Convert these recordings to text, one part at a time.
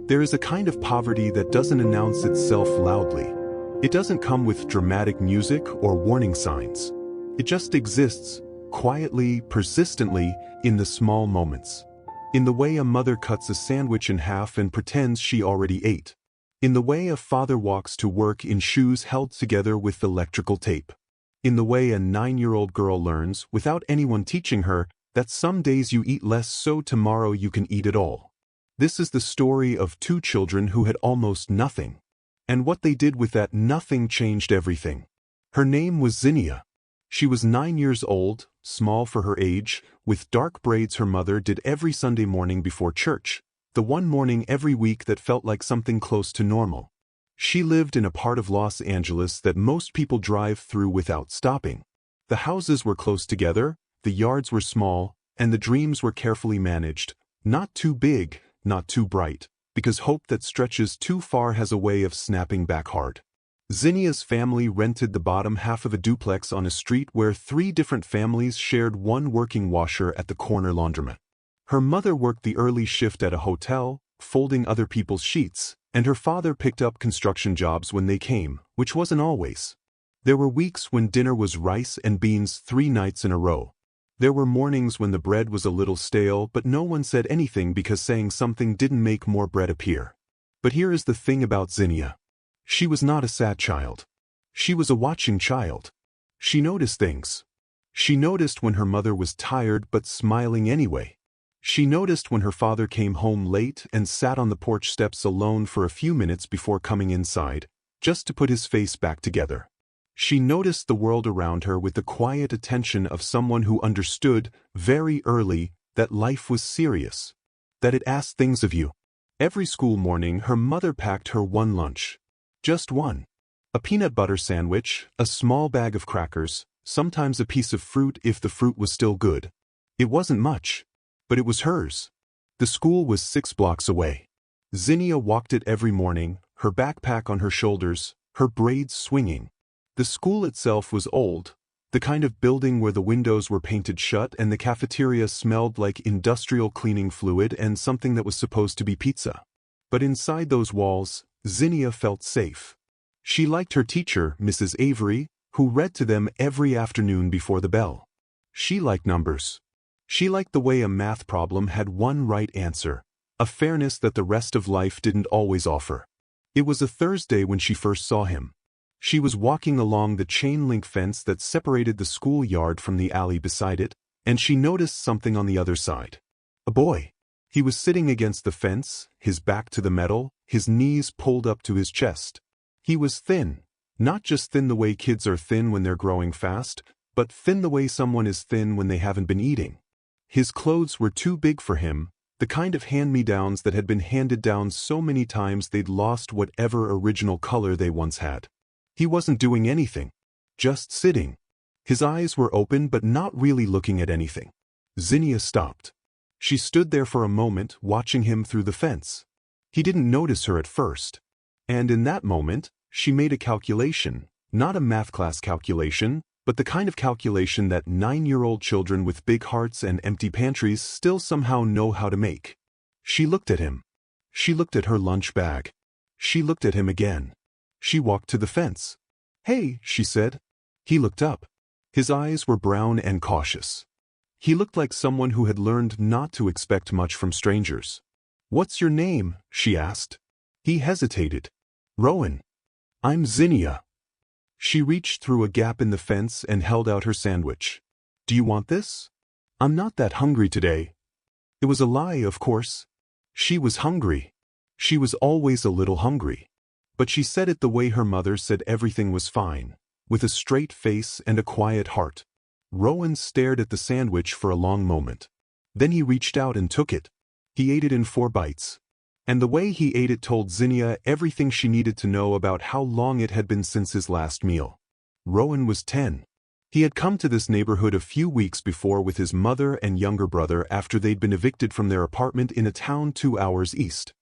There is a kind of poverty that doesn't announce itself loudly. It doesn't come with dramatic music or warning signs. It just exists, quietly, persistently, in the small moments. In the way a mother cuts a sandwich in half and pretends she already ate. In the way a father walks to work in shoes held together with electrical tape. In the way a 9-year-old girl learns, without anyone teaching her, that some days you eat less so tomorrow you can eat it all. This is the story of two children who had almost nothing. And what they did with that nothing changed everything. Her name was Zinnia. She was 9 years old, small for her age, with dark braids her mother did every Sunday morning before church, the one morning every week that felt like something close to normal. She lived in a part of Los Angeles that most people drive through without stopping. The houses were close together, the yards were small, and the dreams were carefully managed, not too big, not too bright, because hope that stretches too far has a way of snapping back hard. Zinnia's family rented the bottom half of a duplex on a street where 3 different families shared one working washer at the corner laundromat. Her mother worked the early shift at a hotel, folding other people's sheets, and her father picked up construction jobs when they came, which wasn't always. There were weeks when dinner was rice and beans 3 nights in a row. There were mornings when the bread was a little stale, but no one said anything because saying something didn't make more bread appear. But here is the thing about Zinnia. She was not a sad child. She was a watching child. She noticed things. She noticed when her mother was tired but smiling anyway. She noticed when her father came home late and sat on the porch steps alone for a few minutes before coming inside, just to put his face back together. She noticed the world around her with the quiet attention of someone who understood, very early, that life was serious. That it asked things of you. Every school morning her mother packed her one lunch. Just one. A peanut butter sandwich, a small bag of crackers, sometimes a piece of fruit if the fruit was still good. It wasn't much, but it was hers. The school was 6 blocks away. Zinnia walked it every morning, her backpack on her shoulders, her braids swinging. The school itself was old, the kind of building where the windows were painted shut and the cafeteria smelled like industrial cleaning fluid and something that was supposed to be pizza. But inside those walls, Zinnia felt safe. She liked her teacher, Mrs. Avery, who read to them every afternoon before the bell. She liked numbers. She liked the way a math problem had one right answer, a fairness that the rest of life didn't always offer. It was a Thursday when she first saw him. She was walking along the chain-link fence that separated the schoolyard from the alley beside it, and she noticed something on the other side. A boy. He was sitting against the fence, his back to the metal, his knees pulled up to his chest. He was thin, not just thin the way kids are thin when they're growing fast, but thin the way someone is thin when they haven't been eating. His clothes were too big for him, the kind of hand-me-downs that had been handed down so many times they'd lost whatever original color they once had. He wasn't doing anything, just sitting. His eyes were open but not really looking at anything. Zinnia stopped. She stood there for a moment, watching him through the fence. He didn't notice her at first. And in that moment, she made a calculation, not a math class calculation, but the kind of calculation that 9-year-old children with big hearts and empty pantries still somehow know how to make. She looked at him. She looked at her lunch bag. She looked at him again. She walked to the fence. "Hey," she said. He looked up. His eyes were brown and cautious. He looked like someone who had learned not to expect much from strangers. "What's your name?" she asked. He hesitated. "Rowan." "I'm Zinnia." She reached through a gap in the fence and held out her sandwich. "Do you want this?" "I'm not that hungry today." It was a lie, of course. She was hungry. She was always a little hungry. But she said it the way her mother said everything was fine, with a straight face and a quiet heart. Rowan stared at the sandwich for a long moment. Then he reached out and took it. He ate it in 4 bites. And the way he ate it told Zinnia everything she needed to know about how long it had been since his last meal. Rowan was 10. He had come to this neighborhood a few weeks before with his mother and younger brother after they'd been evicted from their apartment in a town 2 hours east.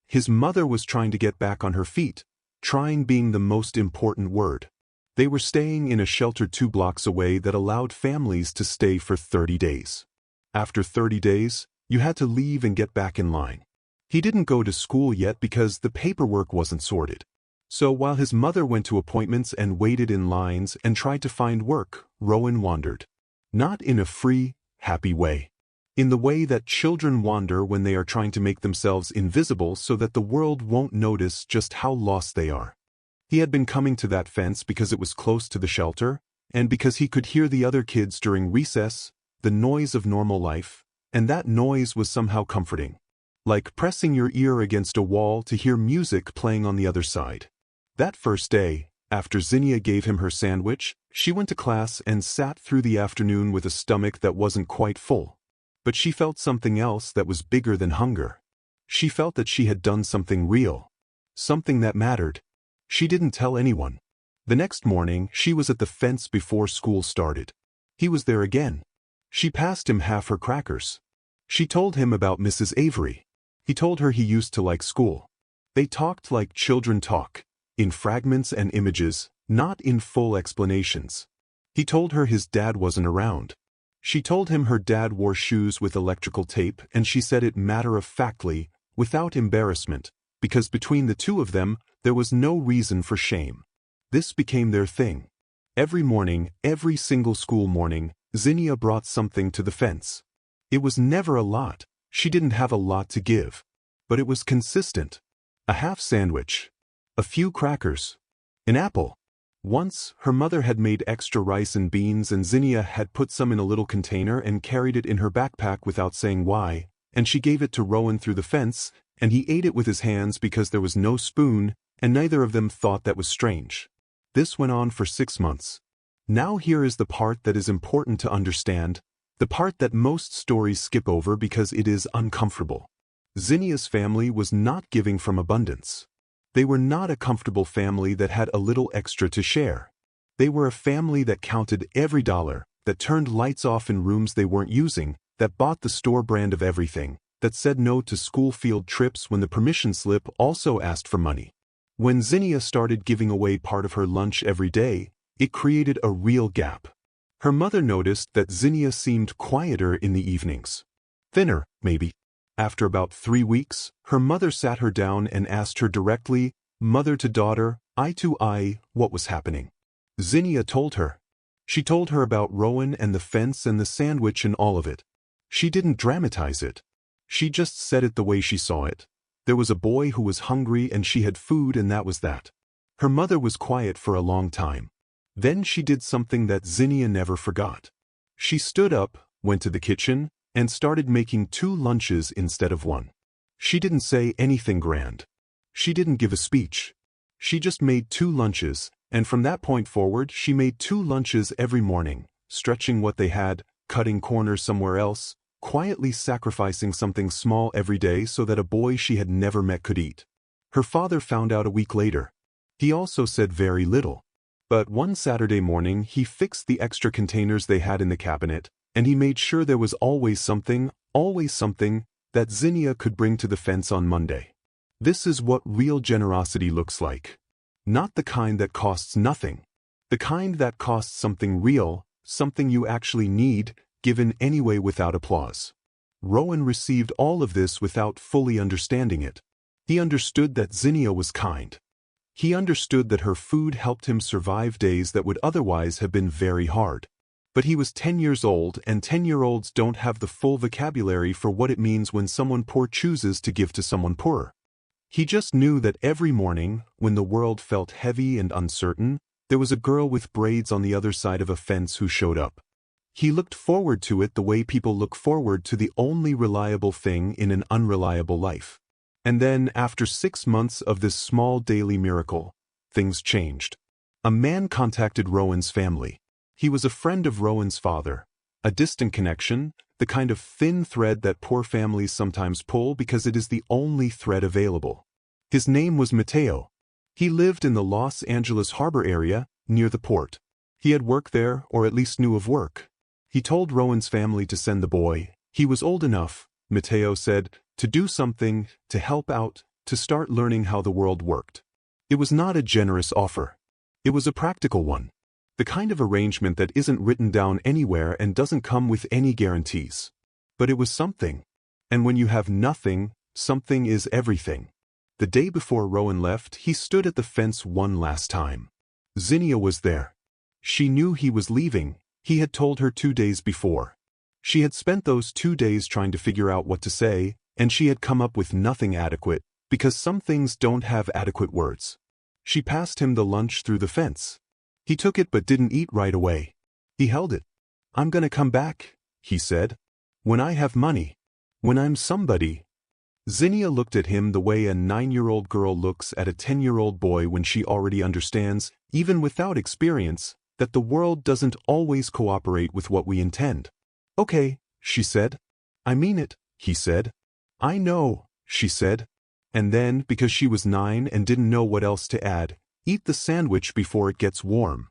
His mother was trying to get back on her feet, trying being the most important word. They were staying in a shelter 2 blocks away that allowed families to stay for 30 days. After 30 days, you had to leave and get back in line. He didn't go to school yet because the paperwork wasn't sorted. So while his mother went to appointments and waited in lines and tried to find work, Rowan wandered. Not in a free, happy way. In the way that children wander when they are trying to make themselves invisible so that the world won't notice just how lost they are. He had been coming to that fence because it was close to the shelter, and because he could hear the other kids during recess, the noise of normal life, and that noise was somehow comforting. Like pressing your ear against a wall to hear music playing on the other side. That first day, after Zinnia gave him her sandwich, she went to class and sat through the afternoon with a stomach that wasn't quite full. But she felt something else that was bigger than hunger. She felt that she had done something real. Something that mattered. She didn't tell anyone. The next morning, she was at the fence before school started. He was there again. She passed him half her crackers. She told him about Mrs. Avery. He told her he used to like school. They talked like children talk, in fragments and images, not in full explanations. He told her his dad wasn't around. She told him her dad wore shoes with electrical tape, and she said it matter-of-factly, without embarrassment, because between the two of them, there was no reason for shame. This became their thing. Every morning, every single school morning, Zinnia brought something to the fence. It was never a lot. She didn't have a lot to give. But it was consistent. A half sandwich. A few crackers. An apple. Once, her mother had made extra rice and beans and Zinnia had put some in a little container and carried it in her backpack without saying why, and she gave it to Rowan through the fence, and he ate it with his hands because there was no spoon, and neither of them thought that was strange. This went on for 6 months. Now here is the part that is important to understand, the part that most stories skip over because it is uncomfortable. Zinnia's family was not giving from abundance. They were not a comfortable family that had a little extra to share. They were a family that counted every dollar, that turned lights off in rooms they weren't using, that bought the store brand of everything, that said no to school field trips when the permission slip also asked for money. When Zinnia started giving away part of her lunch every day, it created a real gap. Her mother noticed that Zinnia seemed quieter in the evenings. Thinner, maybe. After about 3 weeks, her mother sat her down and asked her directly, mother to daughter, eye to eye, what was happening. Zinnia told her. She told her about Rowan and the fence and the sandwich and all of it. She didn't dramatize it. She just said it the way she saw it. There was a boy who was hungry and she had food and that was that. Her mother was quiet for a long time. Then she did something that Zinnia never forgot. She stood up, went to the kitchen, and started making 2 lunches instead of 1. She didn't say anything grand. She didn't give a speech. She just made 2 lunches, and from that point forward she made 2 lunches every morning, stretching what they had, cutting corners somewhere else, quietly sacrificing something small every day so that a boy she had never met could eat. Her father found out a week later. He also said very little. But one Saturday morning he fixed the extra containers they had in the cabinet, and he made sure there was always something, that Zinnia could bring to the fence on Monday. This is what real generosity looks like. Not the kind that costs nothing. The kind that costs something real, something you actually need, given anyway without applause. Rowan received all of this without fully understanding it. He understood that Zinnia was kind. He understood that her food helped him survive days that would otherwise have been very hard. But he was 10 years old, and 10-year-olds don't have the full vocabulary for what it means when someone poor chooses to give to someone poorer. He just knew that every morning, when the world felt heavy and uncertain, there was a girl with braids on the other side of a fence who showed up. He looked forward to it the way people look forward to the only reliable thing in an unreliable life. And then, after 6 months of this small daily miracle, things changed. A man contacted Rowan's family. He was a friend of Rowan's father, a distant connection, the kind of thin thread that poor families sometimes pull because it is the only thread available. His name was Mateo. He lived in the Los Angeles harbor area, near the port. He had worked there, or at least knew of work. He told Rowan's family to send the boy. He was old enough, Mateo said, to do something, to help out, to start learning how the world worked. It was not a generous offer. It was a practical one. The kind of arrangement that isn't written down anywhere and doesn't come with any guarantees. But it was something. And when you have nothing, Something is everything. The day before Rowan left, he stood at the fence one last time. Zinnia was there. She knew he was leaving. He had told her 2 days before. She had spent those 2 days trying to figure out what to say, and she had come up with nothing adequate, because some things don't have adequate words. She passed him the lunch through the fence. He took it but didn't eat right away. He held it. "I'm gonna come back," he said. "When I have money. When I'm somebody." Zinnia looked at him the way a 9-year-old girl looks at a 10-year-old boy when she already understands, even without experience, that the world doesn't always cooperate with what we intend. "Okay," she said. "I mean it," he said. "I know," she said. And then, because she was 9 and didn't know what else to add, "Eat the sandwich before it gets warm."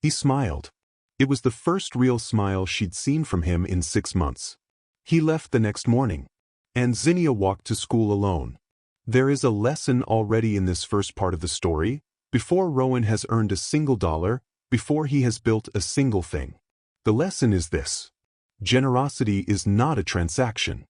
He smiled. It was the first real smile she'd seen from him in 6 months. He left the next morning, and Zinnia walked to school alone. There is a lesson already in this first part of the story, before Rowan has earned a single dollar, before he has built a single thing. The lesson is this: generosity is not a transaction.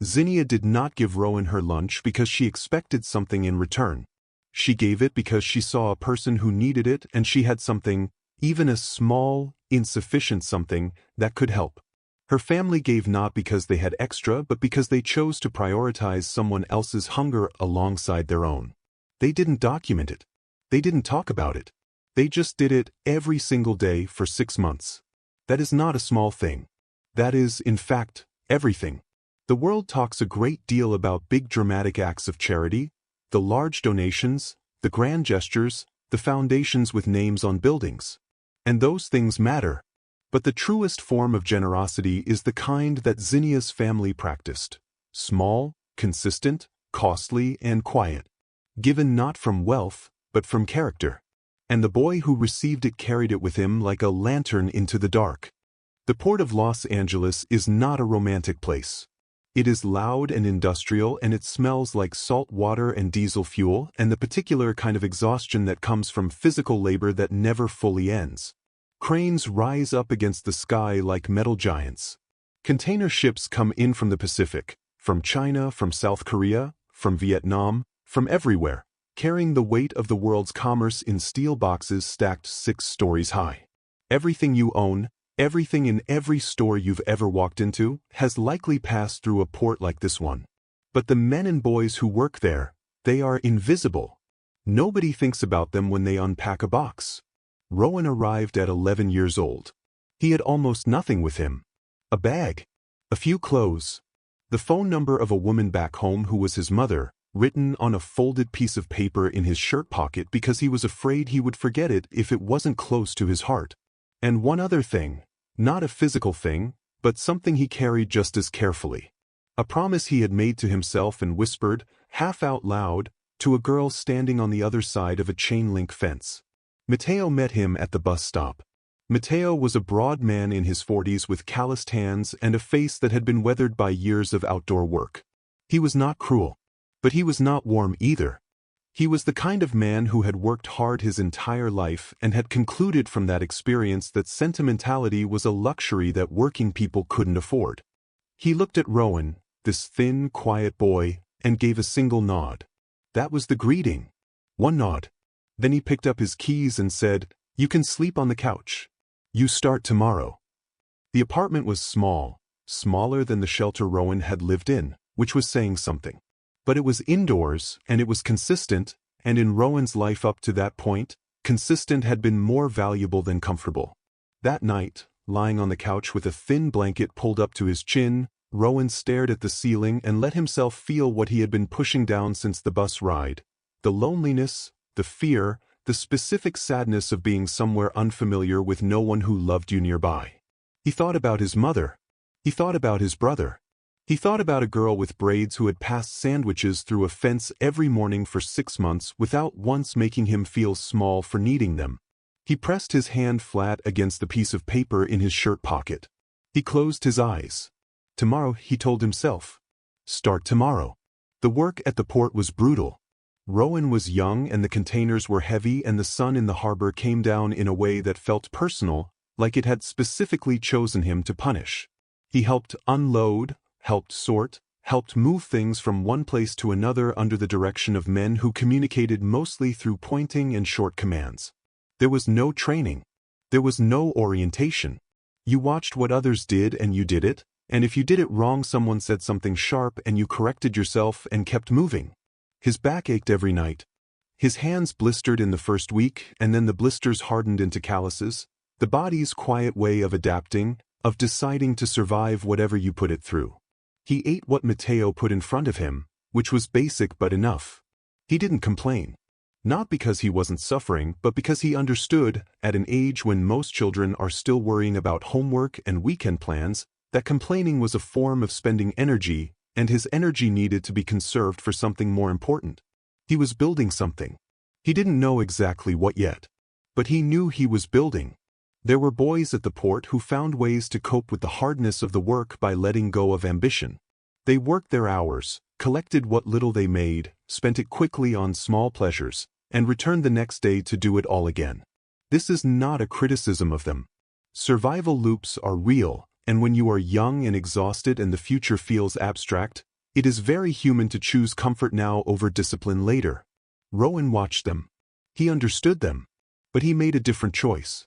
Zinnia did not give Rowan her lunch because she expected something in return. She gave it because she saw a person who needed it and she had something, even a small, insufficient something, that could help. Her family gave not because they had extra but because they chose to prioritize someone else's hunger alongside their own. They didn't document it. They didn't talk about it. They just did it every single day for 6 months. That is not a small thing. That is, in fact, everything. The world talks a great deal about big dramatic acts of charity, the large donations, the grand gestures, the foundations with names on buildings. And those things matter. But the truest form of generosity is the kind that Zinnia's family practiced. Small, consistent, costly, and quiet. Given not from wealth, but from character. And the boy who received it carried it with him like a lantern into the dark. The port of Los Angeles is not a romantic place. It is loud and industrial, and it smells like salt water and diesel fuel and the particular kind of exhaustion that comes from physical labor that never fully ends. Cranes rise up against the sky like metal giants. Container ships come in from the Pacific, from China, from South Korea, from Vietnam, from everywhere, carrying the weight of the world's commerce in steel boxes stacked 6 stories high. Everything you own, everything in every store you've ever walked into, has likely passed through a port like this one. But the men and boys who work there, they are invisible. Nobody thinks about them when they unpack a box. Rowan arrived at 11 years old. He had almost nothing with him. A bag. A few clothes. The phone number of a woman back home who was his mother, written on a folded piece of paper in his shirt pocket because he was afraid he would forget it if it wasn't close to his heart. And one other thing, not a physical thing, but something he carried just as carefully. A promise he had made to himself and whispered, half out loud, to a girl standing on the other side of a chain-link fence. Mateo met him at the bus stop. Mateo was a broad man in his 40s with calloused hands and a face that had been weathered by years of outdoor work. He was not cruel, but he was not warm either. He was the kind of man who had worked hard his entire life and had concluded from that experience that sentimentality was a luxury that working people couldn't afford. He looked at Rowan, this thin, quiet boy, and gave a single nod. That was the greeting. One nod. Then he picked up his keys and said, "You can sleep on the couch. You start tomorrow." The apartment was small, smaller than the shelter Rowan had lived in, which was saying something. But it was indoors, and it was consistent, and in Rowan's life up to that point, consistent had been more valuable than comfortable. That night, lying on the couch with a thin blanket pulled up to his chin, Rowan stared at the ceiling and let himself feel what he had been pushing down since the bus ride. The loneliness, the fear, the specific sadness of being somewhere unfamiliar with no one who loved you nearby. He thought about his mother. He thought about his brother. He thought about a girl with braids who had passed sandwiches through a fence every morning for 6 months without once making him feel small for needing them. He pressed his hand flat against the piece of paper in his shirt pocket. He closed his eyes. Tomorrow, he told himself. Start tomorrow. The work at the port was brutal. Rowan was young and the containers were heavy and the sun in the harbor came down in a way that felt personal, like it had specifically chosen him to punish. He helped unload, helped sort, helped move things from one place to another under the direction of men who communicated mostly through pointing and short commands. There was no training. There was no orientation. You watched what others did and you did it, and if you did it wrong someone said something sharp and you corrected yourself and kept moving. His back ached every night. His hands blistered in the first week and then the blisters hardened into calluses, the body's quiet way of adapting, of deciding to survive whatever you put it through. He ate what Matteo put in front of him, which was basic but enough. He didn't complain. Not because he wasn't suffering, but because he understood, at an age when most children are still worrying about homework and weekend plans, that complaining was a form of spending energy, and his energy needed to be conserved for something more important. He was building something. He didn't know exactly what yet. But he knew he was building. There were boys at the port who found ways to cope with the hardness of the work by letting go of ambition. They worked their hours, collected what little they made, spent it quickly on small pleasures, and returned the next day to do it all again. This is not a criticism of them. Survival loops are real, and when you are young and exhausted and the future feels abstract, it is very human to choose comfort now over discipline later. Rowan watched them. He understood them. But he made a different choice.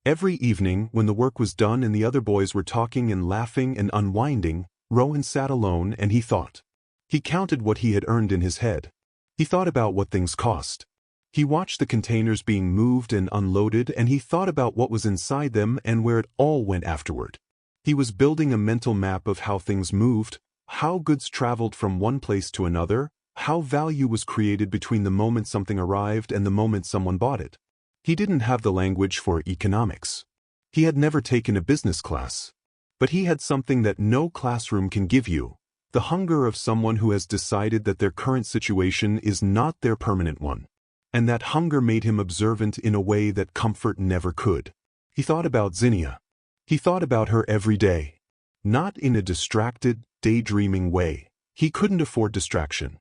Every evening, when the work was done and the other boys were talking and laughing and unwinding, Rowan sat alone and he thought. He counted what he had earned in his head. He thought about what things cost. He watched the containers being moved and unloaded and he thought about what was inside them and where it all went afterward. He was building a mental map of how things moved, how goods traveled from one place to another, how value was created between the moment something arrived and the moment someone bought it. He didn't have the language for economics. He had never taken a business class. But he had something that no classroom can give you, the hunger of someone who has decided that their current situation is not their permanent one. And that hunger made him observant in a way that comfort never could. He thought about Zinnia. He thought about her every day. Not in a distracted, daydreaming way. He couldn't afford distraction.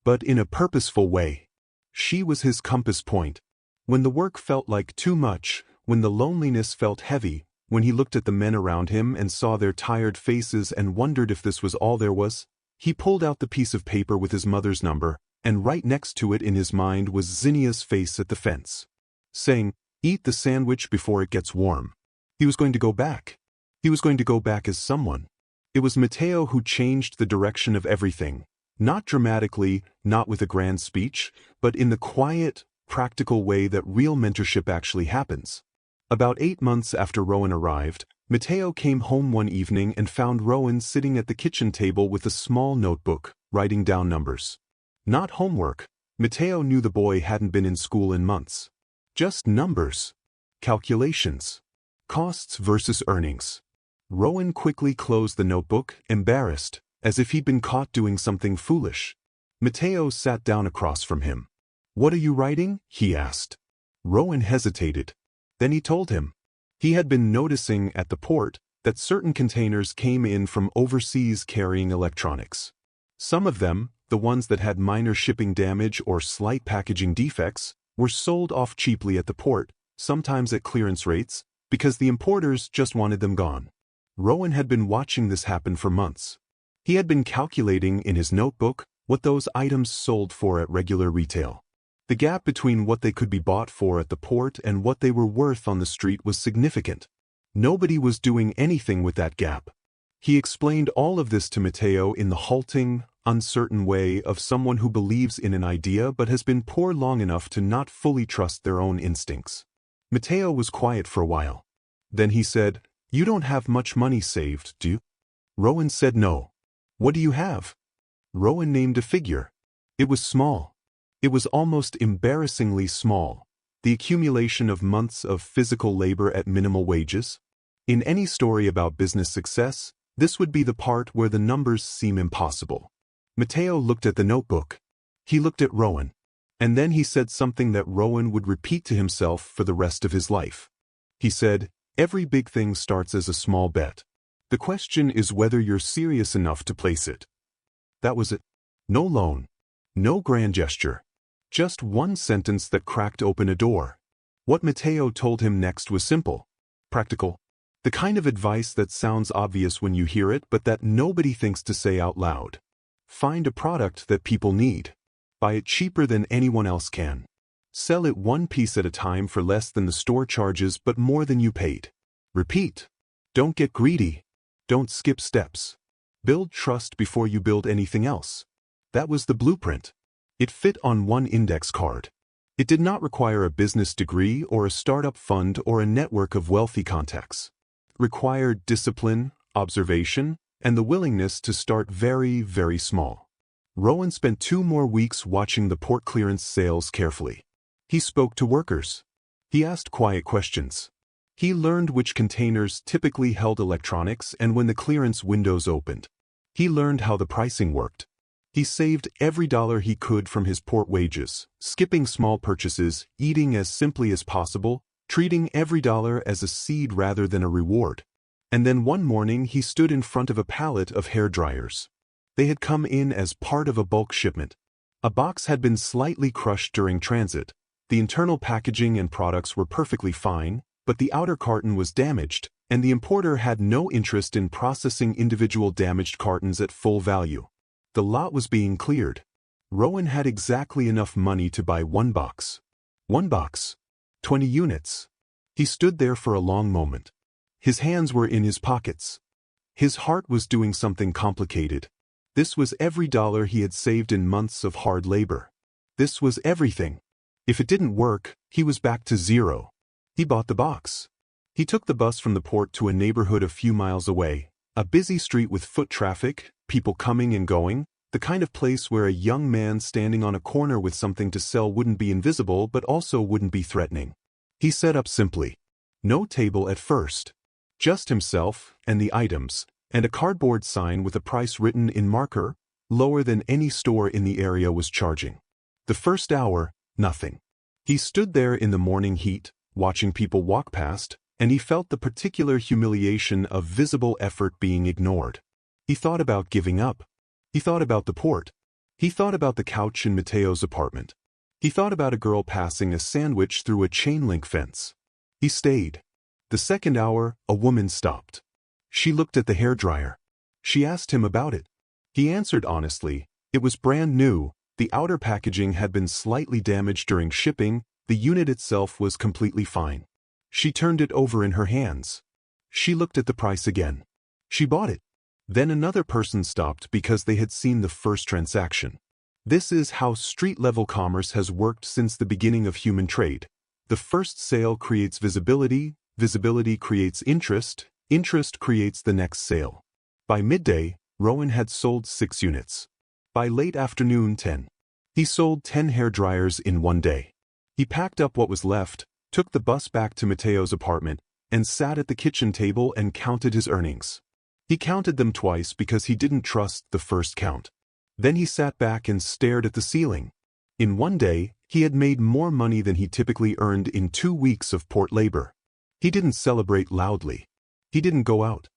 But in a purposeful way. She was his compass point. When the work felt like too much, when the loneliness felt heavy, when he looked at the men around him and saw their tired faces and wondered if this was all there was, he pulled out the piece of paper with his mother's number, and right next to it in his mind was Zinnia's face at the fence, saying, "Eat the sandwich before it gets warm." He was going to go back. He was going to go back as someone. It was Matteo who changed the direction of everything, not dramatically, not with a grand speech, but in the quiet, practical way that real mentorship actually happens. About 8 months after Rowan arrived, Matteo came home one evening and found Rowan sitting at the kitchen table with a small notebook, writing down numbers. Not homework. Matteo knew the boy hadn't been in school in months. Just numbers. Calculations. Costs versus earnings. Rowan quickly closed the notebook, embarrassed, as if he'd been caught doing something foolish. Matteo sat down across from him. "What are you writing?" he asked. Rowan hesitated. Then he told him. He had been noticing at the port that certain containers came in from overseas carrying electronics. Some of them, the ones that had minor shipping damage or slight packaging defects, were sold off cheaply at the port, sometimes at clearance rates, because the importers just wanted them gone. Rowan had been watching this happen for months. He had been calculating in his notebook what those items sold for at regular retail. The gap between what they could be bought for at the port and what they were worth on the street was significant. Nobody was doing anything with that gap. He explained all of this to Matteo in the halting, uncertain way of someone who believes in an idea but has been poor long enough to not fully trust their own instincts. Matteo was quiet for a while. Then he said, "You don't have much money saved, do you?" Rowan said no. "What do you have?" Rowan named a figure. It was small. It was almost embarrassingly small, the accumulation of months of physical labor at minimal wages. In any story about business success, this would be the part where the numbers seem impossible. Matteo looked at the notebook. He looked at Rowan. And then he said something that Rowan would repeat to himself for the rest of his life. He said, "Every big thing starts as a small bet. The question is whether you're serious enough to place it." That was it. No loan. No grand gesture. Just one sentence that cracked open a door. What Matteo told him next was simple, practical. The kind of advice that sounds obvious when you hear it but that nobody thinks to say out loud. Find a product that people need. Buy it cheaper than anyone else can. Sell it one piece at a time for less than the store charges but more than you paid. Repeat. Don't get greedy. Don't skip steps. Build trust before you build anything else. That was the blueprint. It fit on one index card. It did not require a business degree or a startup fund or a network of wealthy contacts. It required discipline, observation, and the willingness to start very, very small. Rowan spent 2 more weeks watching the port clearance sales carefully. He spoke to workers. He asked quiet questions. He learned which containers typically held electronics and when the clearance windows opened. He learned how the pricing worked. He saved every dollar he could from his port wages, skipping small purchases, eating as simply as possible, treating every dollar as a seed rather than a reward. And then one morning he stood in front of a pallet of hair dryers. They had come in as part of a bulk shipment. A box had been slightly crushed during transit. The internal packaging and products were perfectly fine, but the outer carton was damaged, and the importer had no interest in processing individual damaged cartons at full value. The lot was being cleared. Rowan had exactly enough money to buy 1 box. 1 box. 20 units. He stood there for a long moment. His hands were in his pockets. His heart was doing something complicated. This was every dollar he had saved in months of hard labor. This was everything. If it didn't work, he was back to zero. He bought the box. He took the bus from the port to a neighborhood a few miles away, a busy street with foot traffic, people coming and going, the kind of place where a young man standing on a corner with something to sell wouldn't be invisible but also wouldn't be threatening. He set up simply. No table at first. Just himself and the items, and a cardboard sign with a price written in marker, lower than any store in the area was charging. The first hour, nothing. He stood there in the morning heat, watching people walk past, and he felt the particular humiliation of visible effort being ignored. He thought about giving up. He thought about the port. He thought about the couch in Mateo's apartment. He thought about a girl passing a sandwich through a chain-link fence. He stayed. The second hour, a woman stopped. She looked at the hairdryer. She asked him about it. He answered honestly. It was brand new. The outer packaging had been slightly damaged during shipping. The unit itself was completely fine. She turned it over in her hands. She looked at the price again. She bought it. Then another person stopped because they had seen the first transaction. This is how street-level commerce has worked since the beginning of human trade. The first sale creates visibility, visibility creates interest, interest creates the next sale. By midday, Rowan had sold 6 units. By late afternoon 10. He sold 10 hairdryers in one day. He packed up what was left, took the bus back to Mateo's apartment, and sat at the kitchen table and counted his earnings. He counted them twice because he didn't trust the first count. Then he sat back and stared at the ceiling. In one day, he had made more money than he typically earned in 2 weeks of port labor. He didn't celebrate loudly. He didn't go out.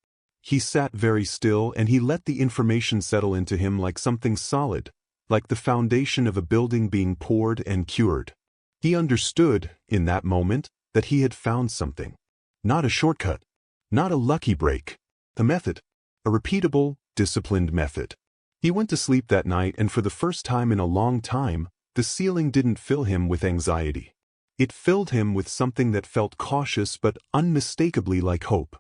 He sat very still and he let the information settle into him like something solid, like the foundation of a building being poured and cured. He understood, in that moment, that he had found something. Not a shortcut. Not a lucky break. A method. A repeatable, disciplined method. He went to sleep that night and for the first time in a long time, the ceiling didn't fill him with anxiety. It filled him with something that felt cautious but unmistakably like hope.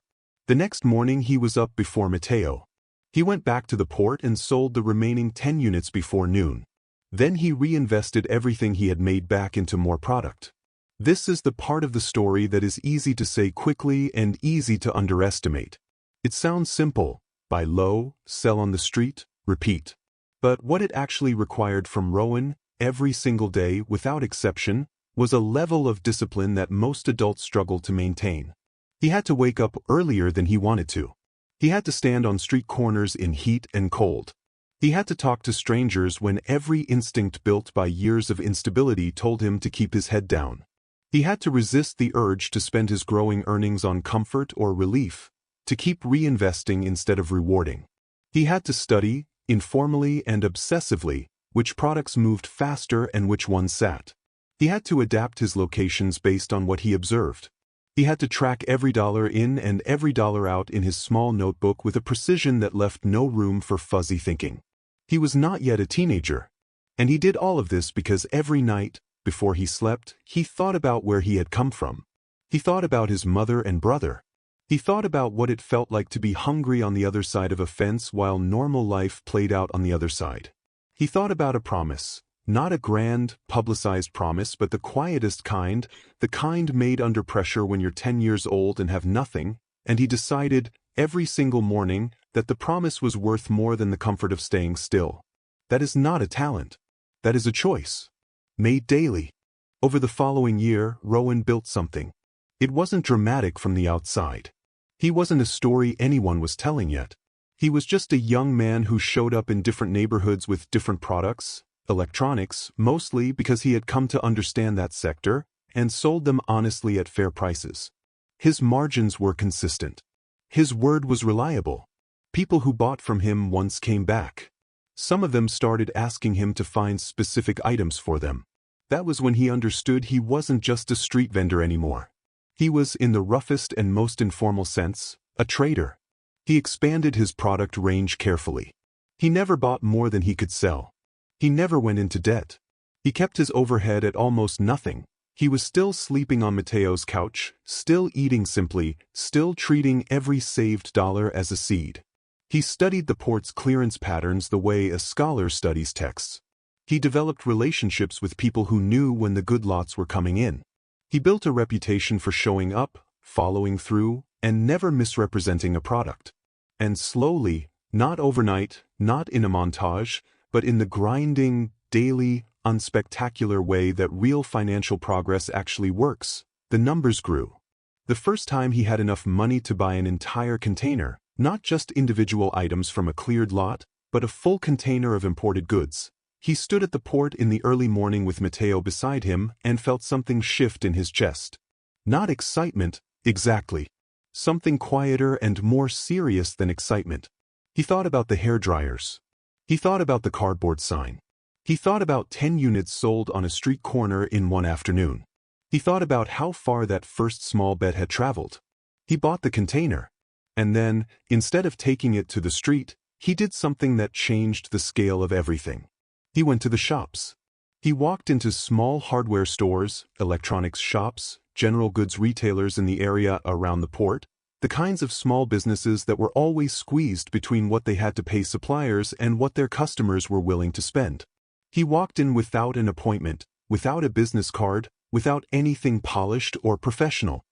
The next morning he was up before Mateo. He went back to the port and sold the remaining 10 units before noon. Then he reinvested everything he had made back into more product. This is the part of the story that is easy to say quickly and easy to underestimate. It sounds simple. Buy low, sell on the street, repeat. But what it actually required from Rowan, every single day without exception, was a level of discipline that most adults struggle to maintain. He had to wake up earlier than he wanted to. He had to stand on street corners in heat and cold. He had to talk to strangers when every instinct built by years of instability told him to keep his head down. He had to resist the urge to spend his growing earnings on comfort or relief, to keep reinvesting instead of rewarding. He had to study, informally and obsessively, which products moved faster and which ones sat. He had to adapt his locations based on what he observed. He had to track every dollar in and every dollar out in his small notebook with a precision that left no room for fuzzy thinking. He was not yet a teenager. And he did all of this because every night, before he slept, he thought about where he had come from. He thought about his mother and brother. He thought about what it felt like to be hungry on the other side of a fence while normal life played out on the other side. He thought about a promise, not a grand, publicized promise, but the quietest kind, the kind made under pressure when you're 10 years old and have nothing, and he decided, every single morning, that the promise was worth more than the comfort of staying still. That is not a talent. That is a choice. Made daily. Over the following year, Rowan built something. It wasn't dramatic from the outside. He wasn't a story anyone was telling yet. He was just a young man who showed up in different neighborhoods with different products, electronics, mostly because he had come to understand that sector, and sold them honestly at fair prices. His margins were consistent. His word was reliable. People who bought from him once came back. Some of them started asking him to find specific items for them. That was when he understood he wasn't just a street vendor anymore. He was, in the roughest and most informal sense, a trader. He expanded his product range carefully. He never bought more than he could sell. He never went into debt. He kept his overhead at almost nothing. He was still sleeping on Mateo's couch, still eating simply, still treating every saved dollar as a seed. He studied the port's clearance patterns the way a scholar studies texts. He developed relationships with people who knew when the good lots were coming in. He built a reputation for showing up, following through, and never misrepresenting a product. And slowly, not overnight, not in a montage, but in the grinding, daily, unspectacular way that real financial progress actually works, the numbers grew. The first time he had enough money to buy an entire container, not just individual items from a cleared lot, but a full container of imported goods. He stood at the port in the early morning with Mateo beside him and felt something shift in his chest. Not excitement, exactly. Something quieter and more serious than excitement. He thought about the hairdryers. He thought about the cardboard sign. He thought about 10 units sold on a street corner in one afternoon. He thought about how far that first small bet had traveled. He bought the container. And then, instead of taking it to the street, he did something that changed the scale of everything. He went to the shops. He walked into small hardware stores, electronics shops, general goods retailers in the area around the port, the kinds of small businesses that were always squeezed between what they had to pay suppliers and what their customers were willing to spend. He walked in without an appointment, without a business card, without anything polished or professional.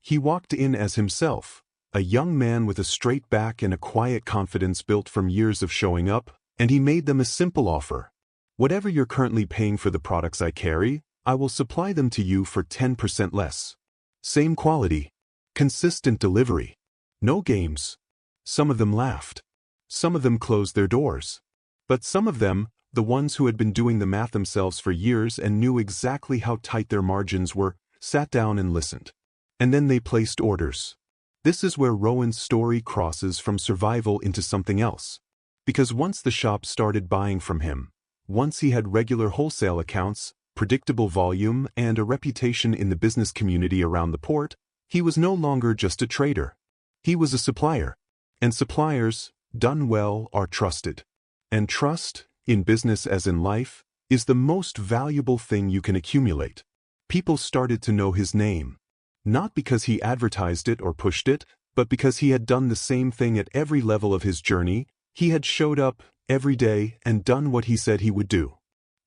He walked in as himself, a young man with a straight back and a quiet confidence built from years of showing up, and he made them a simple offer. Whatever you're currently paying for the products I carry, I will supply them to you for 10% less. Same quality. Consistent delivery. No games. Some of them laughed. Some of them closed their doors. But some of them, the ones who had been doing the math themselves for years and knew exactly how tight their margins were, sat down and listened. And then they placed orders. This is where Rowan's story crosses from survival into something else. Because once the shop started buying from him, once he had regular wholesale accounts, predictable volume, and a reputation in the business community around the port, he was no longer just a trader. He was a supplier. And suppliers, done well, are trusted. And trust, in business as in life, is the most valuable thing you can accumulate. People started to know his name. Not because he advertised it or pushed it, but because he had done the same thing at every level of his journey. He had showed up every day and done what he said he would do.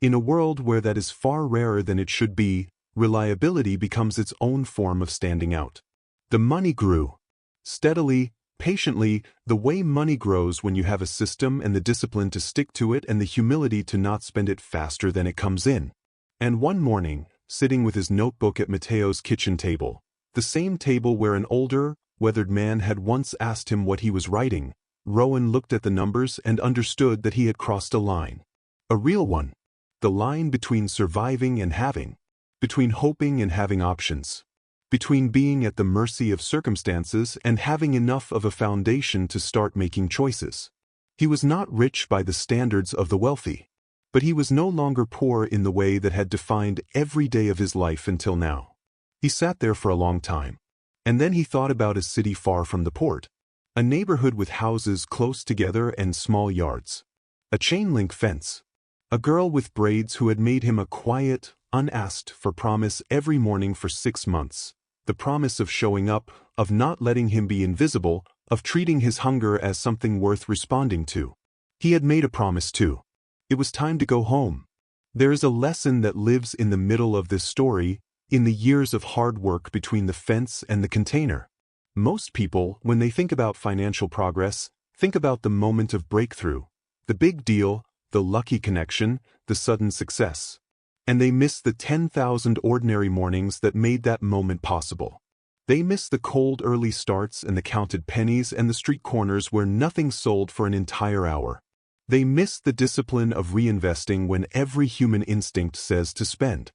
In a world where that is far rarer than it should be, reliability becomes its own form of standing out. The money grew. Steadily, patiently, the way money grows when you have a system and the discipline to stick to it and the humility to not spend it faster than it comes in. And one morning, sitting with his notebook at Mateo's kitchen table, the same table where an older, weathered man had once asked him what he was writing, Rowan looked at the numbers and understood that he had crossed a line. A real one. The line between surviving and having. Between hoping and having options. Between being at the mercy of circumstances and having enough of a foundation to start making choices. He was not rich by the standards of the wealthy. But he was no longer poor in the way that had defined every day of his life until now. He sat there for a long time. And then he thought about a city far from the port. A neighborhood with houses close together and small yards. A chain link fence. A girl with braids who had made him a quiet, unasked-for promise every morning for 6 months. The promise of showing up, of not letting him be invisible, of treating his hunger as something worth responding to. He had made a promise too. It was time to go home. There is a lesson that lives in the middle of this story, in the years of hard work between the fence and the container. Most people, when they think about financial progress, think about the moment of breakthrough, the big deal, the lucky connection, the sudden success. And they miss the 10,000 ordinary mornings that made that moment possible. They miss the cold early starts and the counted pennies and the street corners where nothing sold for an entire hour. They miss the discipline of reinvesting when every human instinct says to spend.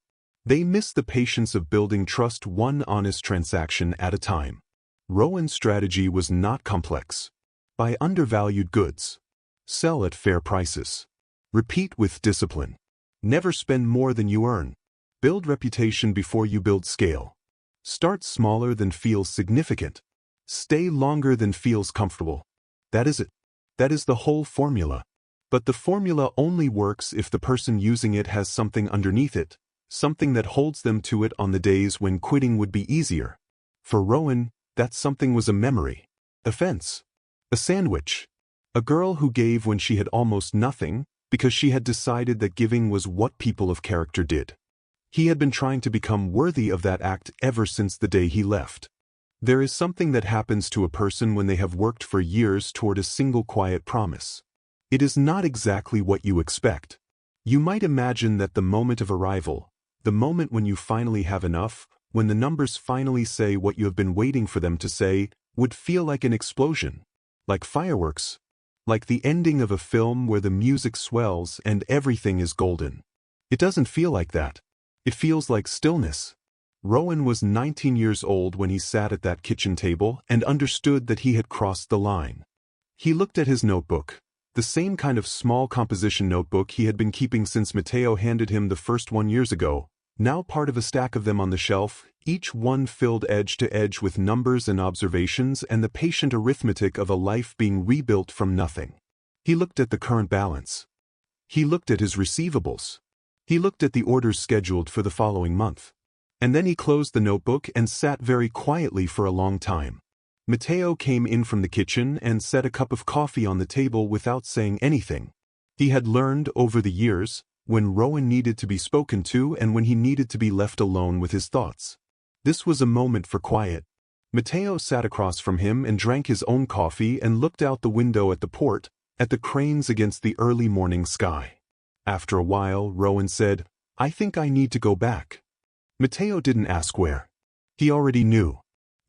They miss the patience of building trust one honest transaction at a time. Rowan's strategy was not complex. Buy undervalued goods. Sell at fair prices. Repeat with discipline. Never spend more than you earn. Build reputation before you build scale. Start smaller than feels significant. Stay longer than feels comfortable. That is it. That is the whole formula. But the formula only works if the person using it has something underneath it, something that holds them to it on the days when quitting would be easier. For Rowan, that something was a memory, a fence, a sandwich, a girl who gave when she had almost nothing, because she had decided that giving was what people of character did. He had been trying to become worthy of that act ever since the day he left. There is something that happens to a person when they have worked for years toward a single quiet promise. It is not exactly what you expect. You might imagine that the moment of arrival, the moment when you finally have enough, when the numbers finally say what you have been waiting for them to say, would feel like an explosion, like fireworks, like the ending of a film where the music swells and everything is golden. It doesn't feel like that. It feels like stillness. Rowan was 19 years old when he sat at that kitchen table and understood that he had crossed the line. He looked at his notebook, the same kind of small composition notebook he had been keeping since Matteo handed him the first one years ago, now part of a stack of them on the shelf, each one filled edge to edge with numbers and observations and the patient arithmetic of a life being rebuilt from nothing. He looked at the current balance. He looked at his receivables. He looked at the orders scheduled for the following month. And then he closed the notebook and sat very quietly for a long time. Matteo came in from the kitchen and set a cup of coffee on the table without saying anything. He had learned over the years when Rowan needed to be spoken to and when he needed to be left alone with his thoughts. This was a moment for quiet. Matteo sat across from him and drank his own coffee and looked out the window at the port, at the cranes against the early morning sky. After a while, Rowan said, "I think I need to go back." Matteo didn't ask where. He already knew.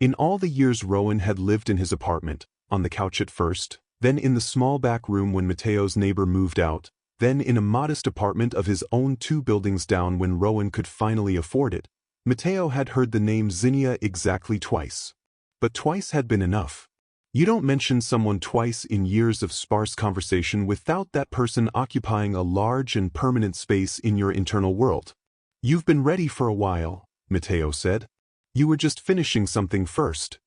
In all the years Rowan had lived in his apartment, on the couch at first, then in the small back room when Matteo's neighbor moved out, then in a modest apartment of his own 2 buildings down when Rowan could finally afford it, Matteo had heard the name Zinnia exactly twice. But twice had been enough. You don't mention someone twice in years of sparse conversation without that person occupying a large and permanent space in your internal world. "You've been ready for a while," Matteo said. "You were just finishing something first."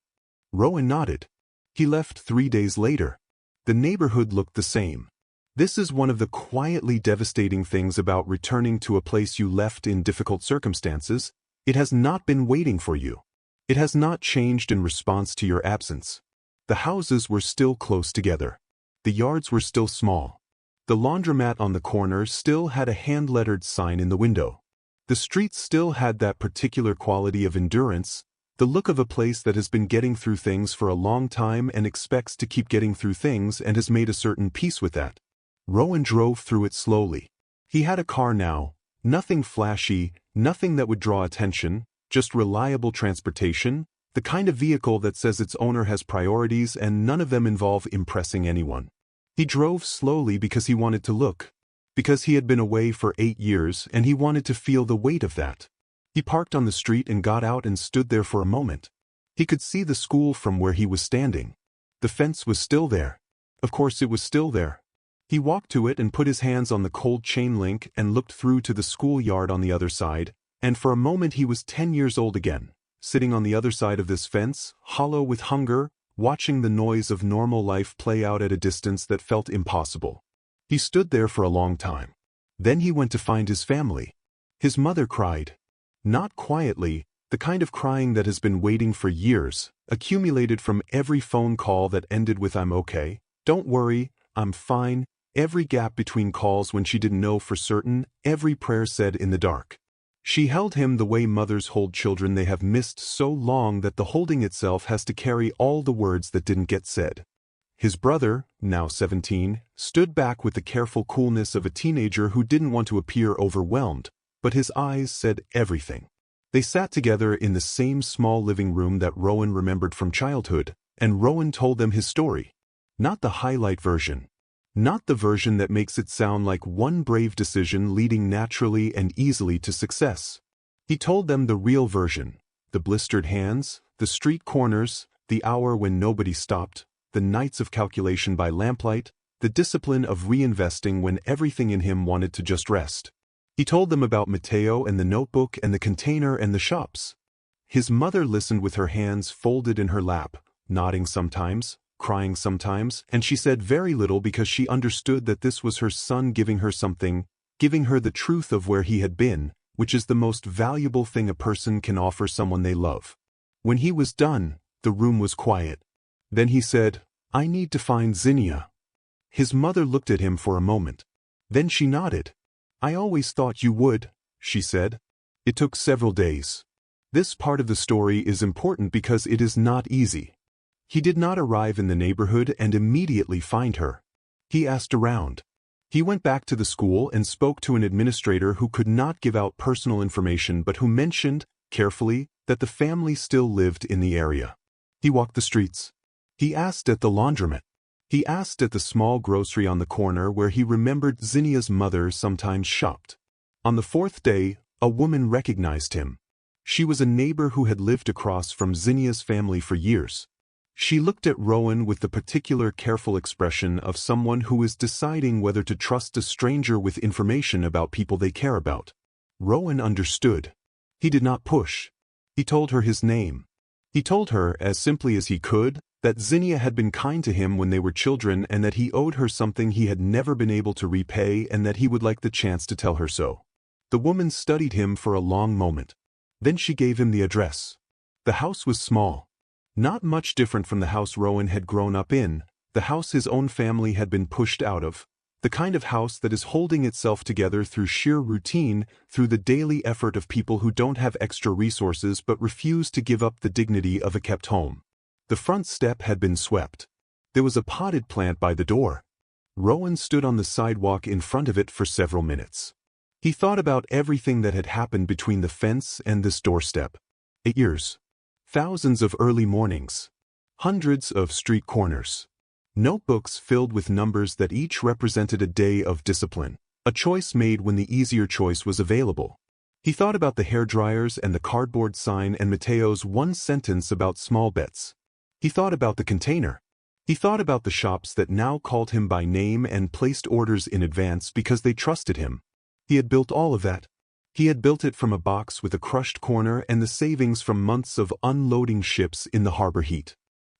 Rowan nodded. He left 3 days later. The neighborhood looked the same. This is one of the quietly devastating things about returning to a place you left in difficult circumstances. It has not been waiting for you. It has not changed in response to your absence. The houses were still close together. The yards were still small. The laundromat on the corner still had a hand-lettered sign in the window. The streets still had that particular quality of endurance, the look of a place that has been getting through things for a long time and expects to keep getting through things and has made a certain peace with that. Rowan drove through it slowly. He had a car now, nothing flashy, nothing that would draw attention, just reliable transportation, the kind of vehicle that says its owner has priorities and none of them involve impressing anyone. He drove slowly because he wanted to look. Because he had been away for 8 years and he wanted to feel the weight of that. He parked on the street and got out and stood there for a moment. He could see the school from where he was standing. The fence was still there. Of course it was still there. He walked to it and put his hands on the cold chain link and looked through to the schoolyard on the other side, and for a moment he was 10 years old again, sitting on the other side of this fence, hollow with hunger, watching the noise of normal life play out at a distance that felt impossible. He stood there for a long time. Then he went to find his family. His mother cried. Not quietly, the kind of crying that has been waiting for years, accumulated from every phone call that ended with "I'm okay, don't worry, I'm fine," every gap between calls when she didn't know for certain, every prayer said in the dark. She held him the way mothers hold children they have missed so long that the holding itself has to carry all the words that didn't get said. His brother, now 17, stood back with the careful coolness of a teenager who didn't want to appear overwhelmed, but his eyes said everything. They sat together in the same small living room that Rowan remembered from childhood, and Rowan told them his story. Not the highlight version. Not the version that makes it sound like one brave decision leading naturally and easily to success. He told them the real version. The blistered hands, the street corners, the hour when nobody stopped, the nights of calculation by lamplight, the discipline of reinvesting when everything in him wanted to just rest. He told them about Mateo and the notebook and the container and the shops. His mother listened with her hands folded in her lap, nodding sometimes, crying sometimes, and she said very little because she understood that this was her son giving her something, giving her the truth of where he had been, which is the most valuable thing a person can offer someone they love. When he was done, the room was quiet. Then he said, "I need to find Zinnia." His mother looked at him for a moment. Then she nodded. "I always thought you would," she said. It took several days. This part of the story is important because it is not easy. He did not arrive in the neighborhood and immediately find her. He asked around. He went back to the school and spoke to an administrator who could not give out personal information but who mentioned, carefully, that the family still lived in the area. He walked the streets. He asked at the laundromat. He asked at the small grocery on the corner where he remembered Zinnia's mother sometimes shopped. On the fourth day, a woman recognized him. She was a neighbor who had lived across from Zinnia's family for years. She looked at Rowan with the particular careful expression of someone who is deciding whether to trust a stranger with information about people they care about. Rowan understood. He did not push. He told her his name. He told her, as simply as he could, that Zinnia had been kind to him when they were children and that he owed her something he had never been able to repay and that he would like the chance to tell her so. The woman studied him for a long moment. Then she gave him the address. The house was small. Not much different from the house Rowan had grown up in, the house his own family had been pushed out of, the kind of house that is holding itself together through sheer routine, through the daily effort of people who don't have extra resources but refuse to give up the dignity of a kept home. The front step had been swept. There was a potted plant by the door. Rowan stood on the sidewalk in front of it for several minutes. He thought about everything that had happened between the fence and this doorstep. 8 years. Thousands of early mornings. Hundreds of street corners. Notebooks filled with numbers that each represented a day of discipline, a choice made when the easier choice was available. He thought about the hairdryers and the cardboard sign and Mateo's one sentence about small bets. He thought about the container. He thought about the shops that now called him by name and placed orders in advance because they trusted him. He had built all of that. He had built it from a box with a crushed corner and the savings from months of unloading ships in the harbor heat.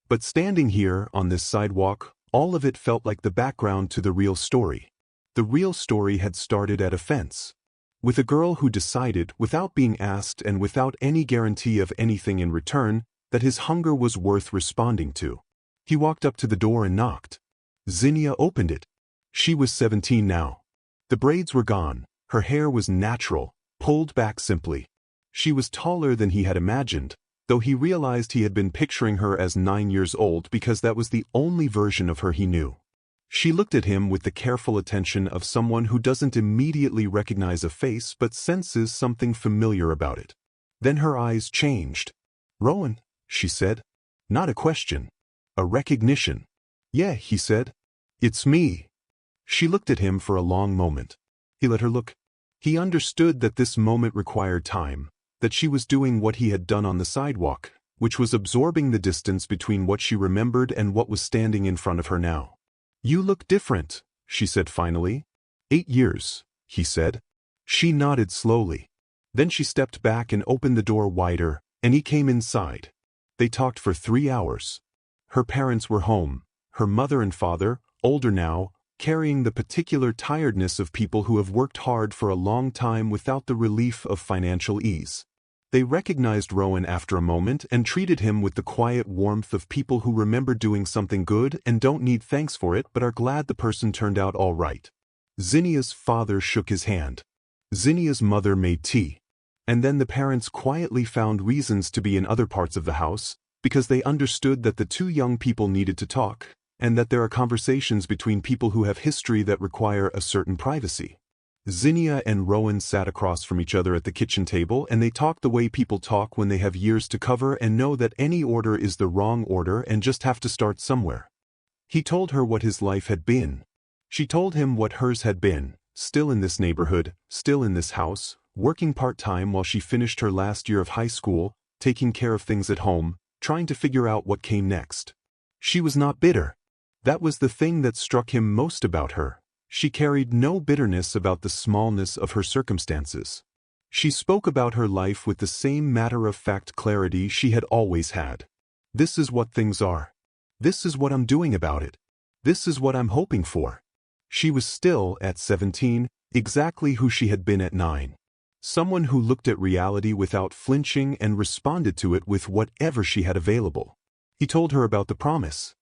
But standing here, on this sidewalk, all of it felt like the background to the real story. The real story had started at a fence. With a girl who decided, without being asked and without any guarantee of anything in return, that his hunger was worth responding to. He walked up to the door and knocked. Zinnia opened it. She was 17 now. The braids were gone. Her hair was natural, pulled back simply. She was taller than he had imagined, though he realized he had been picturing her as 9 years old because that was the only version of her he knew. She looked at him with the careful attention of someone who doesn't immediately recognize a face but senses something familiar about it. Then her eyes changed. "Rowan," she said. Not a question. A recognition. "Yeah," he said. "It's me." She looked at him for a long moment. He let her look. He understood that this moment required time, that she was doing what he had done on the sidewalk, which was absorbing the distance between what she remembered and what was standing in front of her now. "You look different," she said finally. 8 years, he said. She nodded slowly. Then she stepped back and opened the door wider, and he came inside. They talked for 3 hours. Her parents were home. Her mother and father, older now, carrying the particular tiredness of people who have worked hard for a long time without the relief of financial ease. They recognized Rowan after a moment and treated him with the quiet warmth of people who remember doing something good and don't need thanks for it but are glad the person turned out all right. Zinnia's father shook his hand. Zinnia's mother made tea. And then the parents quietly found reasons to be in other parts of the house, because they understood that the two young people needed to talk, and that there are conversations between people who have history that require a certain privacy. Zinnia and Rowan sat across from each other at the kitchen table, and they talked the way people talk when they have years to cover and know that any order is the wrong order and just have to start somewhere. He told her what his life had been. She told him what hers had been, still in this neighborhood, still in this house, working part-time while she finished her last year of high school, taking care of things at home, trying to figure out what came next. She was not bitter. That was the thing that struck him most about her. She carried no bitterness about the smallness of her circumstances. She spoke about her life with the same matter-of-fact clarity she had always had. This is what things are. This is what I'm doing about it. This is what I'm hoping for. She was still, at 17, exactly who she had been at 9. Someone who looked at reality without flinching and responded to it with whatever she had available. He told her about the promise.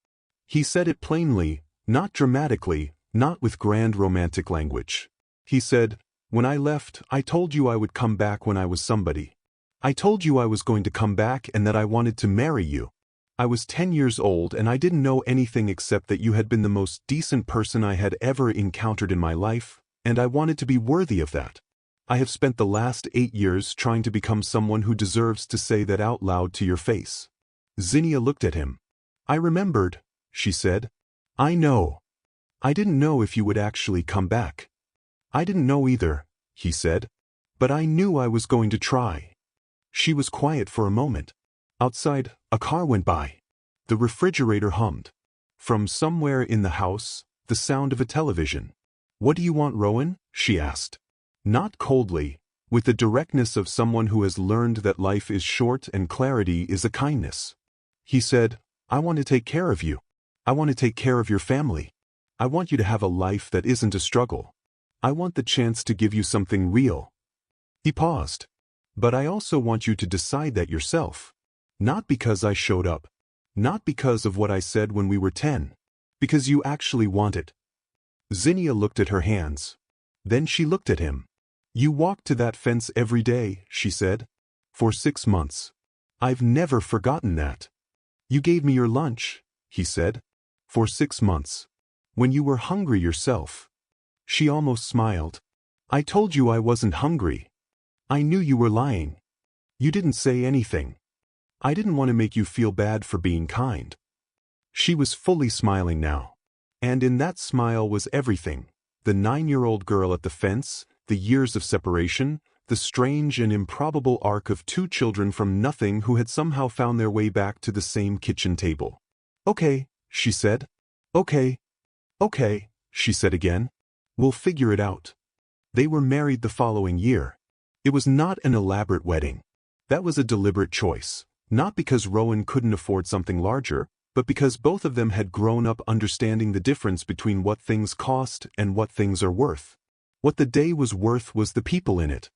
He said it plainly, not dramatically, not with grand romantic language. He said, "When I left, I told you I would come back when I was somebody. I told you I was going to come back and that I wanted to marry you. I was 10 years old and I didn't know anything except that you had been the most decent person I had ever encountered in my life, and I wanted to be worthy of that. I have spent the last 8 years trying to become someone who deserves to say that out loud to your face." Zinnia looked at him. "I remembered," she said. "I know. I didn't know if you would actually come back." "I didn't know either," he said. "But I knew I was going to try." She was quiet for a moment. Outside, a car went by. The refrigerator hummed. From somewhere in the house, the sound of a television. "What do you want, Rowan?" she asked. Not coldly, with the directness of someone who has learned that life is short and clarity is a kindness. He said, "I want to take care of you. I want to take care of your family. I want you to have a life that isn't a struggle. I want the chance to give you something real." He paused. "But I also want you to decide that yourself. Not because I showed up. Not because of what I said when we were 10. Because you actually want it." Zinnia looked at her hands. Then she looked at him. "You walked to that fence every day," she said. "For 6 months. I've never forgotten that. You gave me your lunch," he said. "For 6 months. When you were hungry yourself." She almost smiled. "I told you I wasn't hungry. I knew you were lying. You didn't say anything. I didn't want to make you feel bad for being kind." She was fully smiling now. And in that smile was everything. The 9-year-old girl at the fence, the years of separation, the strange and improbable arc of 2 children from nothing who had somehow found their way back to the same kitchen table. "Okay," she said. "Okay. Okay," she said again. "We'll figure it out." They were married the following year. It was not an elaborate wedding. That was a deliberate choice, not because Rowan couldn't afford something larger, but because both of them had grown up understanding the difference between what things cost and what things are worth. What the day was worth was the people in it.